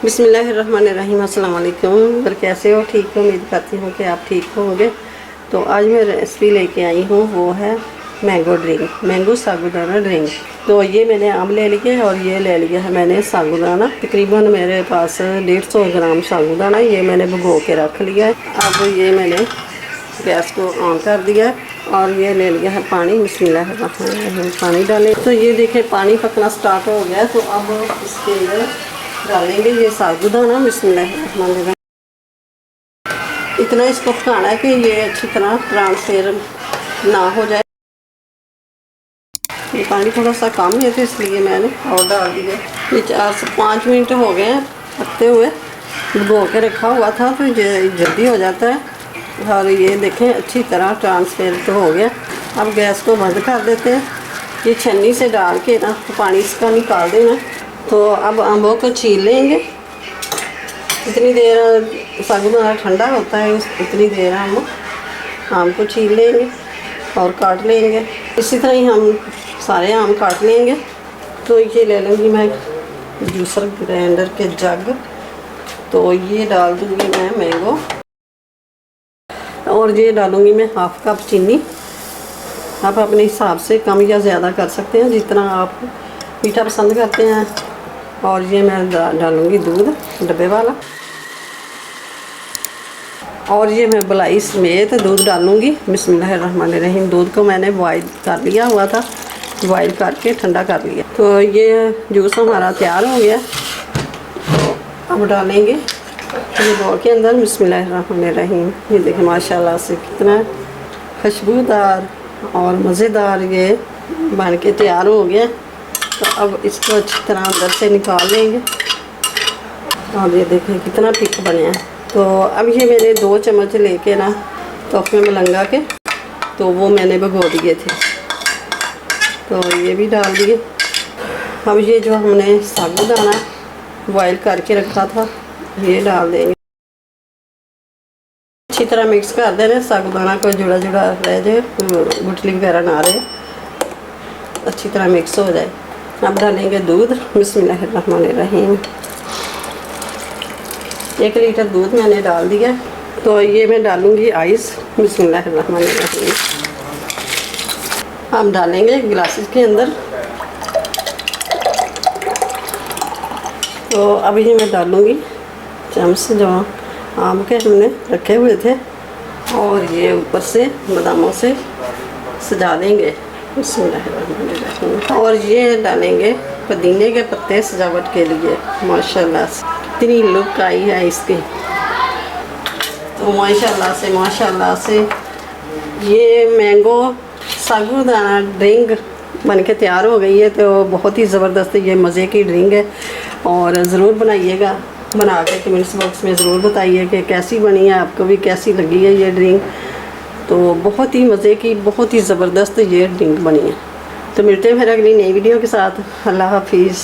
बिस्मिल्लाहिर्रहमानिर्रहीम। अस्सलाम वालेकुम। पर कैसे हो? ठीक हो? उम्मीद करती हूँ कि आप ठीक होंगे। तो आज मैं रेसिपी लेके आई हूँ, वो है मैंगो ड्रिंक, मैंगो साबूदाना ड्रिंक। तो ये मैंने आम ले लिया और ये ले लिया है मैंने साबूदाना। तकरीबन मेरे पास 150 ग्राम साबूदाना ये मैंने भिगो के रख लिया है। अब ये मैंने गैस को ऑन कर दिया है और ये ले लिया है पानी। बिस्मिल्लाहिर्रहमानिर्रहीम। पानी डालें तो ये देखें पानी पकना स्टार्ट हो गया। तो अब इसके अंदर डालेंगे ये साबूदाना। बिस्मिल्लाहिर्रहमानिर्रहीम। इतना इसको पकाना है कि ये अच्छी तरह ट्रांसफर ना हो जाए। ये पानी थोड़ा सा कम है तो इसलिए मैंने और डाल दिया। ये 4 से 5 मिनट हो गए हैं पकते हुए। भिगो के रखा हुआ था तो ये जल्दी हो जाता है। और ये देखें अच्छी तरह ट्रांसफर तो हो गया। अब गैस को बंद कर देते हैं। ये छन्नी से डाल के ना तो पानी इसका निकाल देना। तो अब आमों को छील लेंगे। इतनी देर साबूदाना ठंडा होता है, इतनी देर हम आम को छील लेंगे और काट लेंगे। इसी तरह ही हम सारे आम काट लेंगे। तो ये ले लूँगी मैं जूसर ग्राइंडर के जग। तो ये डाल दूँगी मैं मैंगो और ये डालूँगी मैं हाफ कप चीनी। आप अपने हिसाब से कम या ज़्यादा कर सकते हैं जितना आप मीठा पसंद करते हैं। और ये मैं डालूँगी दूध डब्बे वाला। और ये मैं बलाई समेत दूध डालूँगी। बिस्मिल्लाहिर्रहमानिर्रहीम। दूध को मैंने बॉयल कर लिया हुआ था, बॉयल करके ठंडा कर लिया। तो ये जूस हमारा तैयार हो गया। तो अब डालेंगे ये बाउल के अंदर। बिस्मिल्लाहिर्रहमानिर्रहीम। ये देखें माशाल्लाह से कितना खुशबूदार और मज़ेदार ये बन के तैयार हो गया। तो अब इसको अच्छी तरह अंदर से निकाल लेंगे। और ये देखें कितना थिक बने हैं। तो अब ये मैंने 2 चम्मच लेके ना तोहफे में लंगा के तो वो मैंने भिगो दिए थे, तो ये भी डाल दिए। अब ये जो हमने साबूदाना बॉयल करके रखा था ये डाल देंगे। अच्छी तरह मिक्स कर देना। साबूदाना को जुड़ा जुड़ा रह जाए, गुठली वगैरह ना रहे, अच्छी तरह मिक्स हो जाए। अब डालेंगे दूध। बिस्मिल्लाहिर्रहमानिर्रहीम। 1 लीटर दूध मैंने डाल दिया। तो ये मैं डालूँगी आइस। बिस्मिल्लाहिर्रहमानिर्रहीम। हम डालेंगे गिलास के अंदर। तो अभी ये मैं डालूँगी चम्मच जो आम के हमने रखे हुए थे और ये ऊपर से बादामों से सजा देंगे। बिस्मिल्लाहिर्रहमानिर्रहीम। और ये डालेंगे पुदीने के पत्ते सजावट के लिए। माशाल्लाह से कितनी लुक आई है इसकी। तो माशाल्लाह से ये मैंगो साबूदाना ड्रिंक बन के तैयार हो गई है। तो बहुत ही ज़बरदस्त ये मज़े की ड्रिंक है और ज़रूर बनाइएगा। बना के कमेंट्स बॉक्स में ज़रूर बताइए कि कैसी बनी है, आपको भी कैसी लगी है ये ड्रिंक। तो बहुत ही मज़े की, बहुत ही ज़बरदस्त ये ड्रिंक बनी है। तो मिलते हैं फिर अगली नई वीडियो के साथ। अल्लाह हाफिज़।